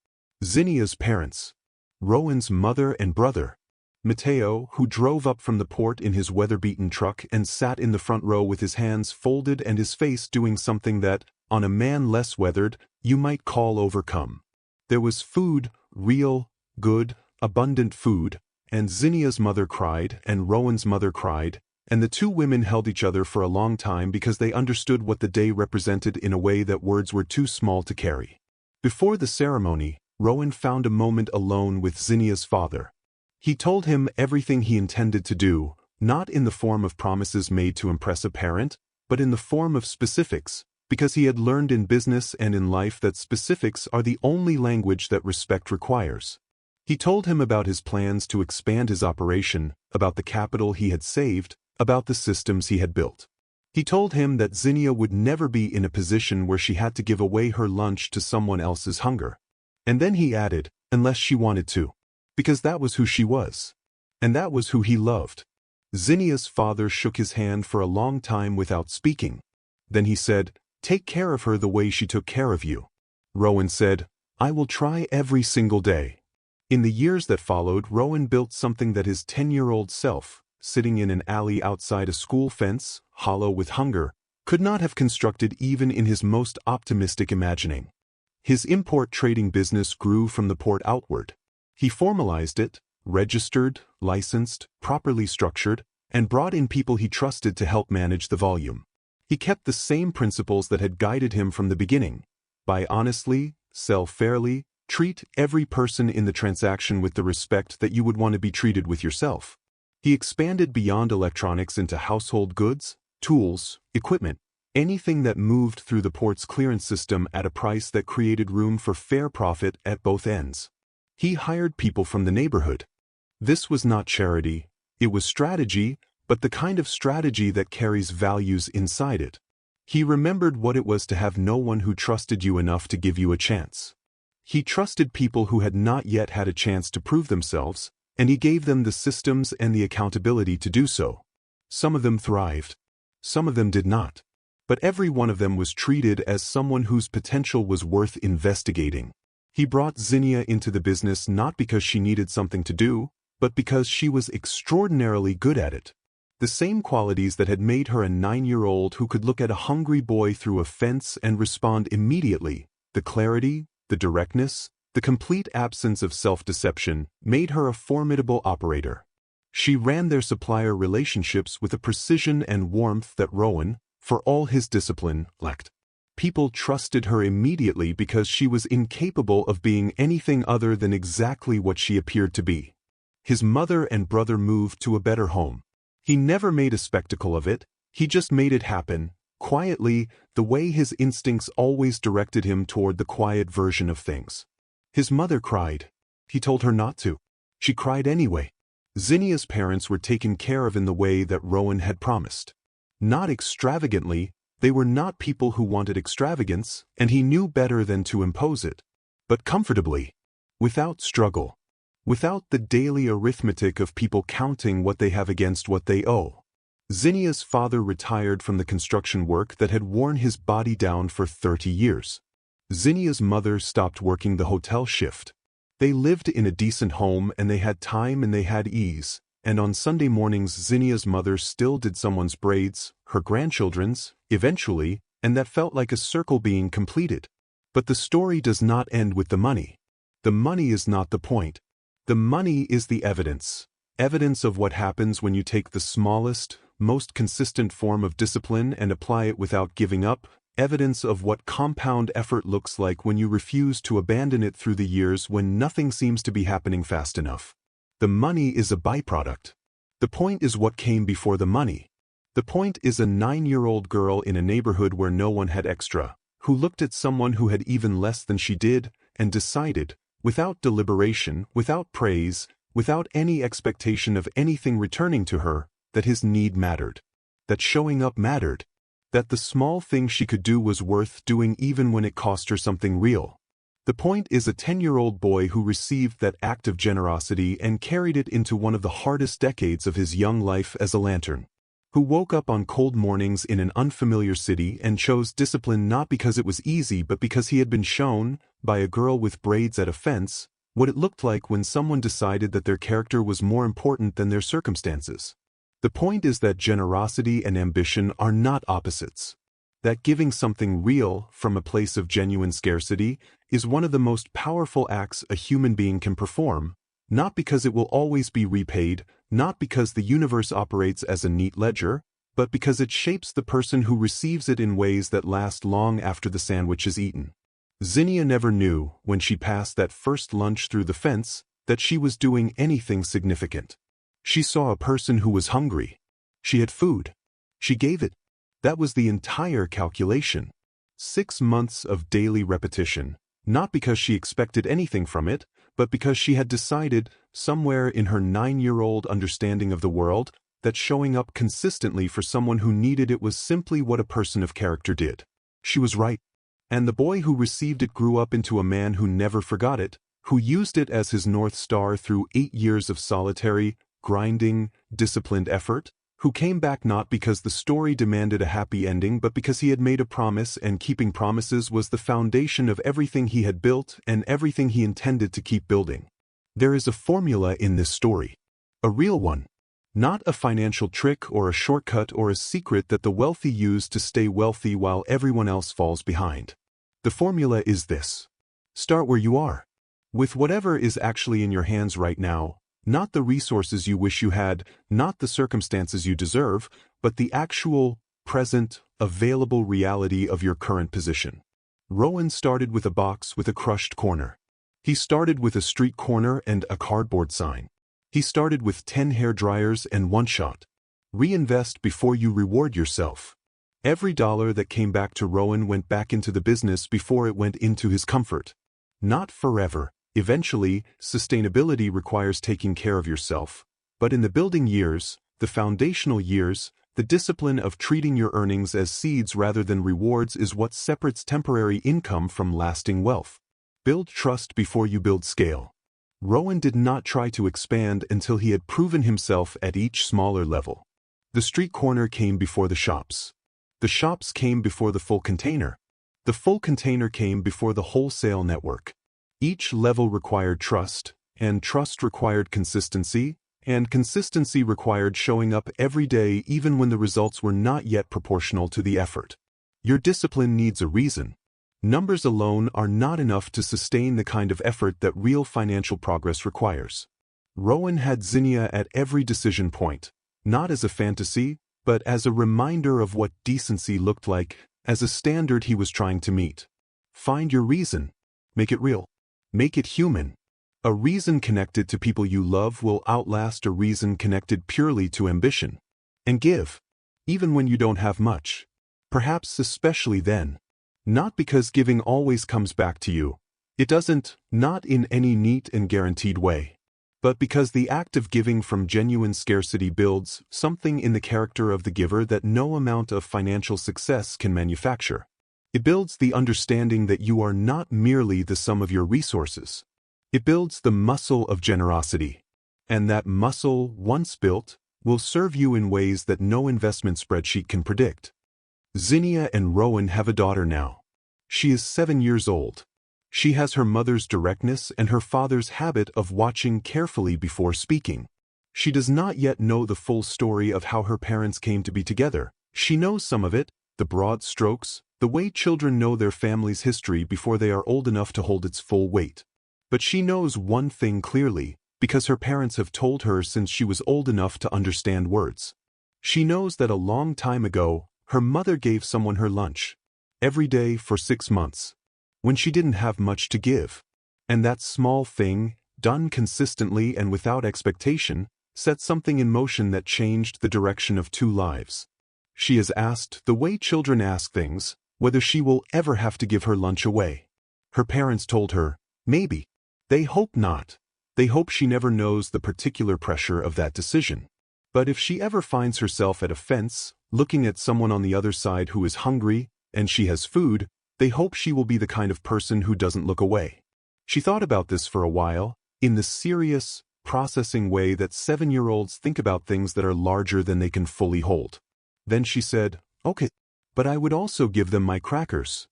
Zinnia's parents. Rowan's mother and brother. Matteo, who drove up from the port in his weather-beaten truck and sat in the front row with his hands folded and his face doing something that, on a man less weathered, you might call overcome. There was food, real, good, abundant food, and Zinnia's mother cried, and Rowan's mother cried, and the 2 women held each other for a long time because they understood what the day represented in a way that words were too small to carry. Before the ceremony, Rowan found a moment alone with Zinnia's father. He told him everything he intended to do, not in the form of promises made to impress a parent, but in the form of specifics, because he had learned in business and in life that specifics are the only language that respect requires. He told him about his plans to expand his operation, about the capital he had saved, about the systems he had built. He told him that Zinnia would never be in a position where she had to give away her lunch to someone else's hunger. And then he added, unless she wanted to. Because that was who she was. And that was who he loved. Zinnia's father shook his hand for a long time without speaking. Then he said, Take care of her the way she took care of you. Rowan said, I will try every single day. In the years that followed, Rowan built something that his 10-year-old self, sitting in an alley outside a school fence, hollow with hunger, could not have constructed even in his most optimistic imagining. His import trading business grew from the port outward. He formalized it, registered, licensed, properly structured, and brought in people he trusted to help manage the volume. He kept the same principles that had guided him from the beginning. Buy honestly, sell fairly, treat every person in the transaction with the respect that you would want to be treated with yourself. He expanded beyond electronics into household goods, tools, equipment, anything that moved through the port's clearance system at a price that created room for fair profit at both ends. He hired people from the neighborhood. This was not charity, it was strategy, but the kind of strategy that carries values inside it. He remembered what it was to have no one who trusted you enough to give you a chance. He trusted people who had not yet had a chance to prove themselves, and he gave them the systems and the accountability to do so. Some of them thrived. Some of them did not. But every one of them was treated as someone whose potential was worth investigating. He brought Zinnia into the business not because she needed something to do, but because she was extraordinarily good at it. The same qualities that had made her a 9-year-old who could look at a hungry boy through a fence and respond immediately, the clarity, the directness, the complete absence of self-deception, made her a formidable operator. She ran their supplier relationships with a precision and warmth that Rowan, for all his discipline, lacked. People trusted her immediately because she was incapable of being anything other than exactly what she appeared to be. His mother and brother moved to a better home. He never made a spectacle of it, he just made it happen, quietly, the way his instincts always directed him toward the quiet version of things. His mother cried. He told her not to. She cried anyway. Zinnia's parents were taken care of in the way that Rowan had promised. Not extravagantly, they were not people who wanted extravagance, and he knew better than to impose it. But comfortably. Without struggle. Without the daily arithmetic of people counting what they have against what they owe. Zinnia's father retired from the construction work that had worn his body down for 30 years. Zinnia's mother stopped working the hotel shift. They lived in a decent home and they had time and they had ease, and on Sunday mornings Zinnia's mother still did someone's braids, her grandchildren's, eventually, and that felt like a circle being completed. But the story does not end with the money. The money is not the point. The money is the evidence. Evidence of what happens when you take the smallest, most consistent form of discipline and apply it without giving up. Evidence of what compound effort looks like when you refuse to abandon it through the years when nothing seems to be happening fast enough. The money is a byproduct. The point is what came before the money. The point is a 9-year-old girl in a neighborhood where no one had extra, who looked at someone who had even less than she did, and decided, without deliberation, without praise, without any expectation of anything returning to her, that his need mattered. That showing up mattered. That the small thing she could do was worth doing even when it cost her something real. The point is a 10-year-old boy who received that act of generosity and carried it into one of the hardest decades of his young life as a lantern. Who woke up on cold mornings in an unfamiliar city and chose discipline not because it was easy but because he had been shown, by a girl with braids at a fence, what it looked like when someone decided that their character was more important than their circumstances. The point is that generosity and ambition are not opposites. That giving something real from a place of genuine scarcity is one of the most powerful acts a human being can perform, not because it will always be repaid, not because the universe operates as a neat ledger, but because it shapes the person who receives it in ways that last long after the sandwich is eaten. Zinnia never knew, when she passed that first lunch through the fence, that she was doing anything significant. She saw a person who was hungry. She had food. She gave it. That was the entire calculation. 6 months of daily repetition, not because she expected anything from it, but because she had decided, somewhere in her 9-year-old understanding of the world, that showing up consistently for someone who needed it was simply what a person of character did. She was right. And the boy who received it grew up into a man who never forgot it, who used it as his North Star through 8 years of solitary, grinding, disciplined effort, who came back not because the story demanded a happy ending but because he had made a promise, and keeping promises was the foundation of everything he had built and everything he intended to keep building. There is a formula in this story. A real one. Not a financial trick or a shortcut or a secret that the wealthy use to stay wealthy while everyone else falls behind. The formula is this. Start where you are. With whatever is actually in your hands right now, not the resources you wish you had, not the circumstances you deserve, but the actual, present, available reality of your current position. Rowan started with a box with a crushed corner. He started with a street corner and a cardboard sign. He started with 10 hair dryers and one shot. Reinvest before you reward yourself. Every dollar that came back to Rowan went back into the business before it went into his comfort. Not forever. Eventually, sustainability requires taking care of yourself. But in the building years, the foundational years, the discipline of treating your earnings as seeds rather than rewards is what separates temporary income from lasting wealth. Build trust before you build scale. Rowan did not try to expand until he had proven himself at each smaller level. The street corner came before the shops. The shops came before the full container. The full container came before the wholesale network. Each level required trust, and trust required consistency, and consistency required showing up every day even when the results were not yet proportional to the effort. Your discipline needs a reason. Numbers alone are not enough to sustain the kind of effort that real financial progress requires. Rowan had Zinnia at every decision point, not as a fantasy, but as a reminder of what decency looked like, as a standard he was trying to meet. Find your reason. Make it real. Make it human. A reason connected to people you love will outlast a reason connected purely to ambition. And give. Even when you don't have much. Perhaps especially then. Not because giving always comes back to you. It doesn't, not in any neat and guaranteed way. But because the act of giving from genuine scarcity builds something in the character of the giver that no amount of financial success can manufacture. It builds the understanding that you are not merely the sum of your resources. It builds the muscle of generosity. And that muscle, once built, will serve you in ways that no investment spreadsheet can predict. Zinnia and Rowan have a daughter now. She is 7 years old. She has her mother's directness and her father's habit of watching carefully before speaking. She does not yet know the full story of how her parents came to be together. She knows some of it, the broad strokes, the way children know their family's history before they are old enough to hold its full weight. But she knows one thing clearly, because her parents have told her since she was old enough to understand words. She knows that a long time ago, her mother gave someone her lunch. Every day for 6 months. When she didn't have much to give. And that small thing, done consistently and without expectation, set something in motion that changed the direction of 2 lives. She has asked, the way children ask things, whether she will ever have to give her lunch away. Her parents told her, maybe. They hope not. They hope she never knows the particular pressure of that decision. But if she ever finds herself at a fence, looking at someone on the other side who is hungry, and she has food, they hope she will be the kind of person who doesn't look away. She thought about this for a while, in the serious, processing way that 7-year-olds think about things that are larger than they can fully hold. Then she said, okay. But I would also give them my crackers.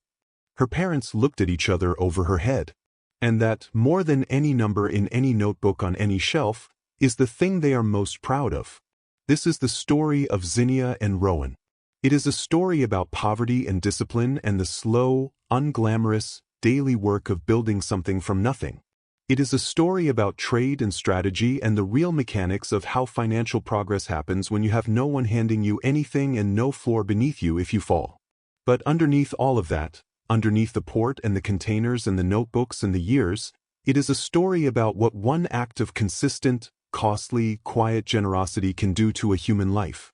Her parents looked at each other over her head. And that, more than any number in any notebook on any shelf, is the thing they are most proud of. This is the story of Zinnia and Rowan. It is a story about poverty and discipline and the slow, unglamorous, daily work of building something from nothing. It is a story about trade and strategy and the real mechanics of how financial progress happens when you have no one handing you anything and no floor beneath you if you fall. But underneath all of that, underneath the port and the containers and the notebooks and the years, it is a story about what one act of consistent, costly, quiet generosity can do to a human life.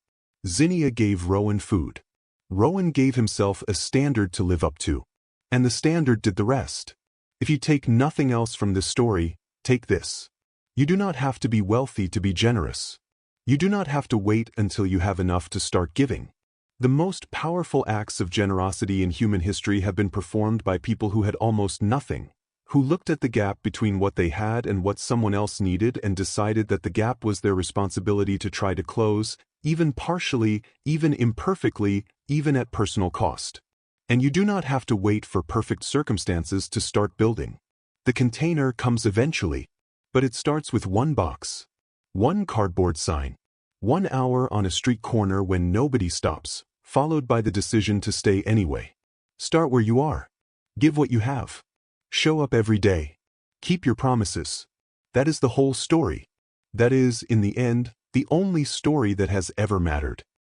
Zinnia gave Rowan food. Rowan gave himself a standard to live up to. And the standard did the rest. If you take nothing else from this story, take this. You do not have to be wealthy to be generous. You do not have to wait until you have enough to start giving. The most powerful acts of generosity in human history have been performed by people who had almost nothing, who looked at the gap between what they had and what someone else needed and decided that the gap was their responsibility to try to close, even partially, even imperfectly, even at personal cost. And you do not have to wait for perfect circumstances to start building. The container comes eventually, but it starts with one box, one cardboard sign, 1 hour on a street corner when nobody stops, followed by the decision to stay anyway. Start where you are. Give what you have. Show up every day. Keep your promises. That is the whole story. That is, in the end, the only story that has ever mattered.